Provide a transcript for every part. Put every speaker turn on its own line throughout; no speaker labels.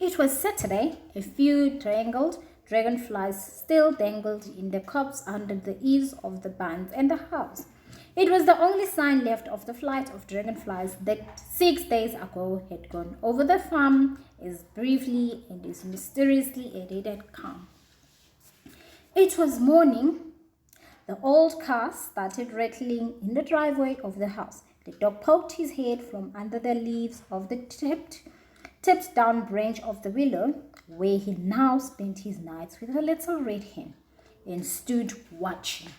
It was Saturday. A few tangled dragonflies still dangled in the copse under the eaves of the barns and the house. It was the only sign left of the flight of dragonflies that 6 days ago had gone over the farm as briefly and as mysteriously as it had come. It was morning. The old car started rattling in the driveway of the house. The dog poked his head from under the leaves of the tipped down branch of the willow, where he now spent his nights with the little red hen, and stood watching.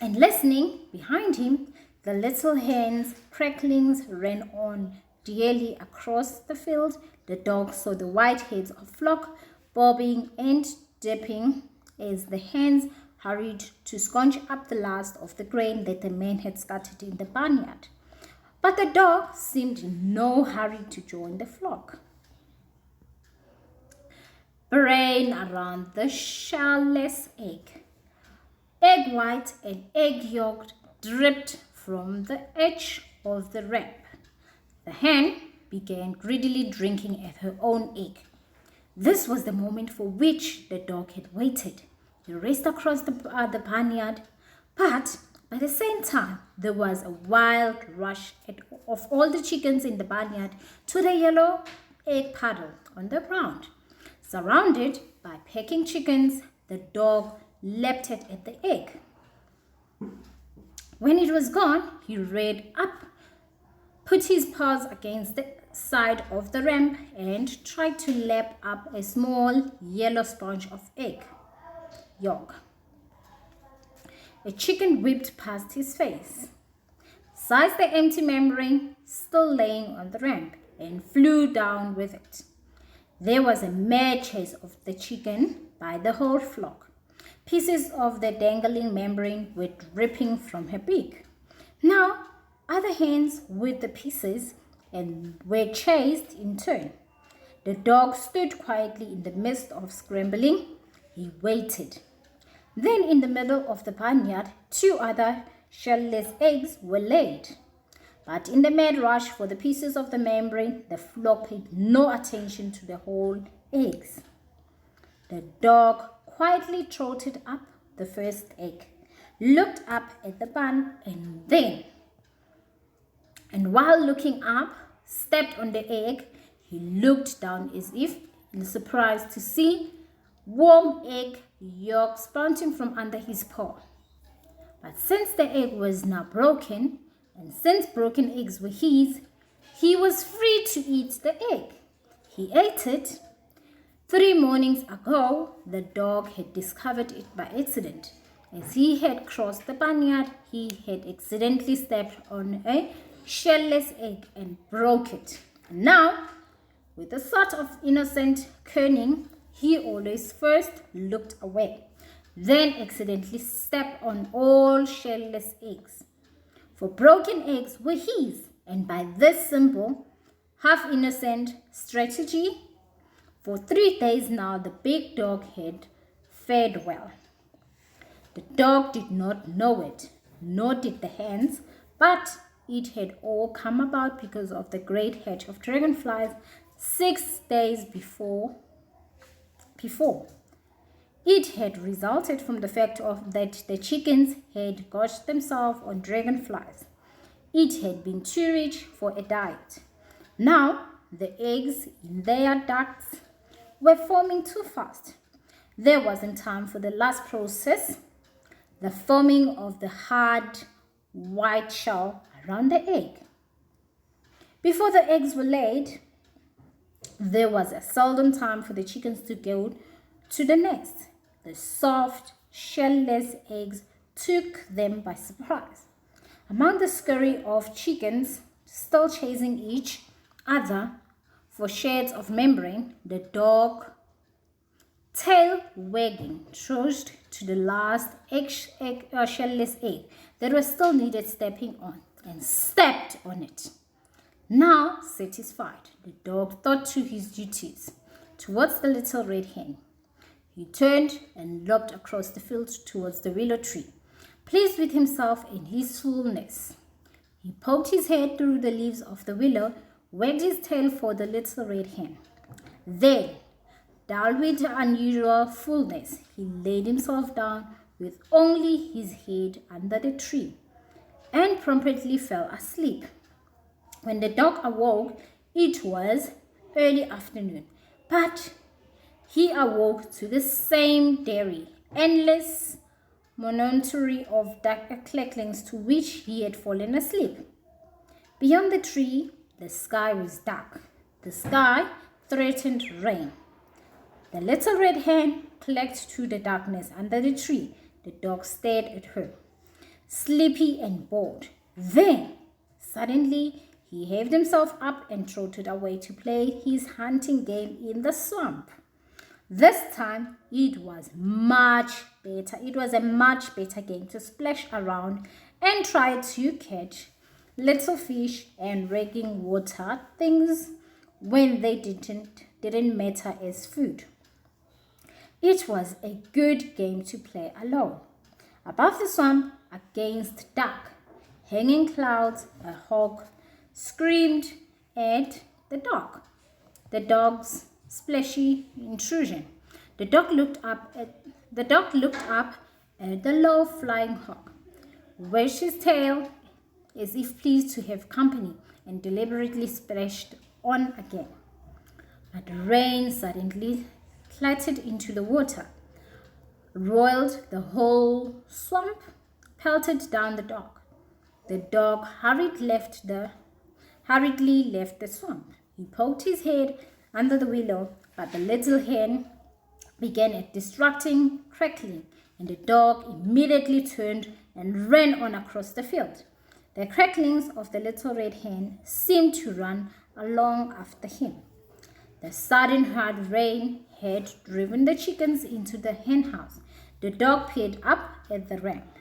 And listening behind him, the little hen's cracklings ran on dearly across the field. The dog saw the white heads of flock bobbing and dipping as the hens hurried to scunch up the last of the grain that the man had scattered in the barnyard. But the dog seemed in no hurry to join the flock. Brain around the shellless egg. Egg white and egg yolk dripped from the edge of the ramp. The hen began greedily drinking at her own egg. This was the moment for which the dog had waited. He raced across the barnyard, but by the same time, there was a wild rush of all the chickens in the barnyard to the yellow egg puddle on the ground. Surrounded by pecking chickens, the dog leapt at the egg. When it was gone, he reared up, put his paws against the side of the ramp, and tried to lap up a small yellow sponge of egg yolk. A chicken whipped past his face, seized the empty membrane still laying on the ramp, and flew down with it. There was a mad chase of the chicken by the whole flock. Pieces of the dangling membrane were dripping from her beak. Now, other hens with the pieces and were chased in turn. The dog stood quietly in the midst of scrambling. He waited. Then in the middle of the barnyard, 2 other shellless eggs were laid. But in the mad rush for the pieces of the membrane, the flock paid no attention to the whole eggs. The dog quietly trotted up the first egg, looked up at the barn, and while looking up, stepped on the egg. He looked down as if in surprise to see warm egg yolk spouting from under his paw. But since the egg was now broken, and since broken eggs were his, he was free to eat the egg. He ate it. 3 mornings ago, the dog had discovered it by accident. As he had crossed the barnyard, he had accidentally stepped on a shellless egg and broke it. And now, with a sort of innocent cunning, he always first looked away, then accidentally stepped on all shellless eggs. For broken eggs were his, and by this simple, half-innocent strategy, for 3 days now the big dog had fared well. The dog did not know it, nor did the hens, but it had all come about because of the great hatch of dragonflies 6 days before. It had resulted from the fact that the chickens had gorged themselves on dragonflies. It had been too rich for a diet. Now, the eggs in their ducts were forming too fast. There wasn't time for the last process, the forming of the hard white shell around the egg. Before the eggs were laid, there was a seldom time for the chickens to go to the nest. The soft, shellless eggs took them by surprise. Among the scurry of chickens still chasing each other for shreds of membrane, the dog, tail wagging, trudged to the last shellless egg that was still needed stepping on, and stepped on it. Now satisfied, the dog thought to his duties towards the little red hen. He turned and looked across the field towards the willow tree, pleased with himself and his fullness. He poked his head through the leaves of the willow, wagged his tail for the little red hen. Then, dull with unusual fullness, he laid himself down with only his head under the tree and promptly fell asleep. When the dog awoke, it was early afternoon, but he awoke to the same dreary, endless monotony of dark cracklings to which he had fallen asleep. Beyond the tree, the sky was dark. The sky threatened rain. The little red hen clucked to the darkness under the tree. The dog stared at her, sleepy and bored. Then, suddenly, he heaved himself up and trotted away to play his hunting game in the swamp. This time, it was much better. It was a much better game to splash around and try to catch little fish and raking water things when they didn't matter as food. It was a good game to play alone. Above the swamp, against dark, hanging clouds, a hawk screamed at the dog's splashy intrusion. The dog looked up at the low flying hawk, wagged his tail as if pleased to have company, and deliberately splashed on again. But rain suddenly clattered into the water, roiled the whole swamp, pelted down the dog. The dog hurriedly left the swamp. He poked his head under the willow, but the little hen began a distracting crackling, and the dog immediately turned and ran on across the field. The cracklings of the little red hen seemed to run along after him. The sudden hard rain had driven the chickens into the hen house. The dog peered up at the ramp.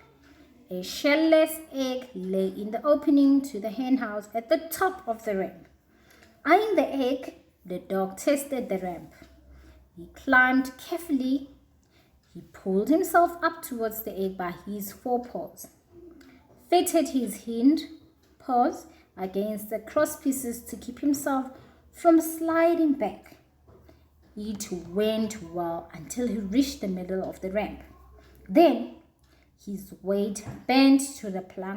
A shellless egg lay in the opening to the hen house at the top of the ramp. Eyeing the egg, the dog tested the ramp. He climbed carefully. He pulled himself up towards the egg by his forepaws, fitted his hind paws against the cross pieces to keep himself from sliding back. It went well until he reached the middle of the ramp. Then his weight bent to the plank